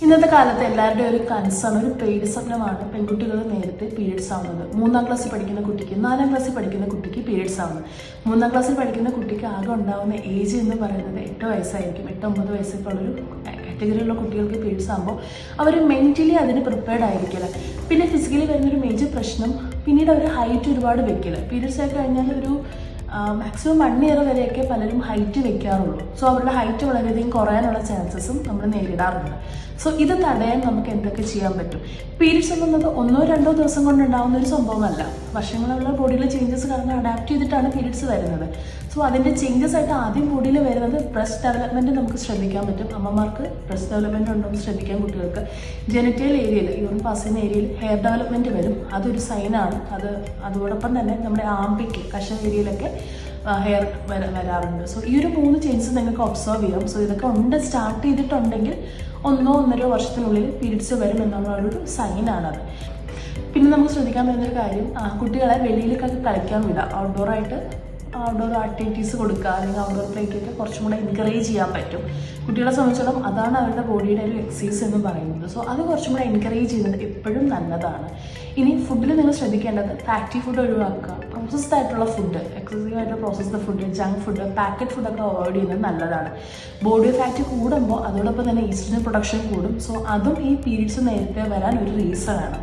ഇന്നത്തെ കാലത്ത് എല്ലാവരുടെയും ഒരു കൺസേൺ, ഒരു പേടി സ്വപ്നമാണ് പെൺകുട്ടികൾ നേരത്തെ പീരിയഡ്സ് ആവുന്നത്. 3ാം ക്ലാസ്സിൽ പഠിക്കുന്ന കുട്ടിക്ക്, 4ാം ക്ലാസ്സിൽ പഠിക്കുന്ന കുട്ടിക്ക് പീരിയഡ്സ് ആവുന്നത്. 3ാം ക്ലാസ്സിൽ പഠിക്കുന്ന കുട്ടിക്ക് ആകെ ഉണ്ടാകുന്ന ഏജ് എന്ന് പറയുന്നത് 8 വയസ്സായിരിക്കും. 8-9 വയസ്സൊക്കെ ഉള്ളൊരു കാറ്റഗറിയിലുള്ള കുട്ടികൾക്ക് പീരിയഡ്സ് ആകുമ്പോൾ അവർ മെൻ്റലി അതിന് പ്രിപ്പയർഡ് ആയിരിക്കില്ല. പിന്നെ ഫിസിക്കലി വരുന്നൊരു മേജർ പ്രശ്നം, പിന്നീട് അവർ ഹൈറ്റ് ഒരുപാട് വെക്കില്ല. പീരിയഡ്സ് ആയി കഴിഞ്ഞാൽ ഒരു മാക്സിമം 1 ഇയർ വരെയൊക്കെ പലരും ഹൈറ്റ് വെക്കാറുള്ളൂ. സോ അവരുടെ ഹൈറ്റ് വളരെയധികം കുറയാനുള്ള ചാൻസസും നമ്മൾ നേരിടാറുണ്ട്. സോ ഇത് തടയാൻ നമുക്ക് എന്തൊക്കെ ചെയ്യാൻ പറ്റും? പീരിയഡ്സ് എന്നുള്ളത് 1-2 ദിവസം കൊണ്ടുണ്ടാകുന്ന ഒരു സംഭവമല്ല. വർഷങ്ങളുള്ള ബോഡിയിലെ ചേഞ്ചസ് കാരണം അഡാപ്റ്റ് ചെയ്തിട്ടാണ് പീരിയഡ്സ് വരുന്നത്. സോ അതിൻ്റെ ചേഞ്ചസ് ആയിട്ട് ആദ്യം ബോഡിയിൽ വരുന്നത് ബ്രസ്റ്റ് ഡെവലപ്മെൻറ്റ് നമുക്ക് ശ്രദ്ധിക്കാൻ പറ്റും. അമ്മമാർക്ക് ബ്രസ്റ്റ് ഡെവലപ്മെൻറ്റ് ഉണ്ടോ എന്ന് ശ്രദ്ധിക്കാൻ കുട്ടികൾക്ക്. ജെനിറ്റൽ ഏരിയയിൽ, യൂറിൻ പാസ് ചെയ്യുന്ന ഏരിയയിൽ ഹെയർ ഡെവലപ്മെൻറ്റ് വരും. അതൊരു സൈനാണ്. അതോടൊപ്പം തന്നെ നമ്മുടെ ആംപിക്ക്, കഷ ഏരിയയിലൊക്കെ ഹെയർ വരാറുണ്ട്. സോ ഈ ഒരു 3 ചേഞ്ചസ് നിങ്ങൾക്ക് ഒബ്സർവ് ചെയ്യാം. സോ ഇതൊക്കെ സ്റ്റാർട്ട് ചെയ്തിട്ടുണ്ടെങ്കിൽ 1-1.5 വർഷത്തിനുള്ളിൽ പീരിയഡ്സ് വരും എന്നുള്ള ഒരു സൈനാണത്. പിന്നെ നമുക്ക് ശ്രദ്ധിക്കാൻ പറ്റുന്നൊരു കാര്യം, കുട്ടികളെ വെളിയിലേക്കൊക്കെ കളിക്കാൻ വിടുക. ഔട്ട്ഡോർ ആക്ടിവിറ്റീസ് കൊടുക്കുക, അല്ലെങ്കിൽ ഔട്ട്ഡോർ പ്ലേക്കൊക്കെ കുറച്ചും കൂടെ എൻകറേജ് ചെയ്യാൻ പറ്റും. കുട്ടികളെ സംബന്ധിച്ചിടത്തോളം അതാണ് അവരുടെ ബോഡിയുടെ ഒരു എക്സസൈസ് എന്ന് പറയുന്നത്. സോ അത് കുറച്ചും കൂടെ എൻകറേജ് ചെയ്യുന്നത് എപ്പോഴും നല്ലതാണ്. ഇനി ഫുഡിൽ നിങ്ങൾ ശ്രദ്ധിക്കേണ്ടത് ഫാറ്റി ഫുഡ് ഒഴിവാക്കുക. പ്രോസസ്ഡ് ആയിട്ടുള്ള ഫുഡ്, എക്സസീവ് ആയിട്ടുള്ള processed food, junk food, packet ഫുഡൊക്കെ അവോയ്ഡ് ചെയ്യുന്നത് നല്ലതാണ്. ബോഡി ഫാറ്റ് കൂടുമ്പോൾ അതോടൊപ്പം തന്നെ ഈസ്ട്രജൻ പ്രൊഡക്ഷൻ കൂടും. സോ അതും ഈ പീരിയഡ്സ് നേരത്തെ വരാൻ ഒരു റീസണാണ്.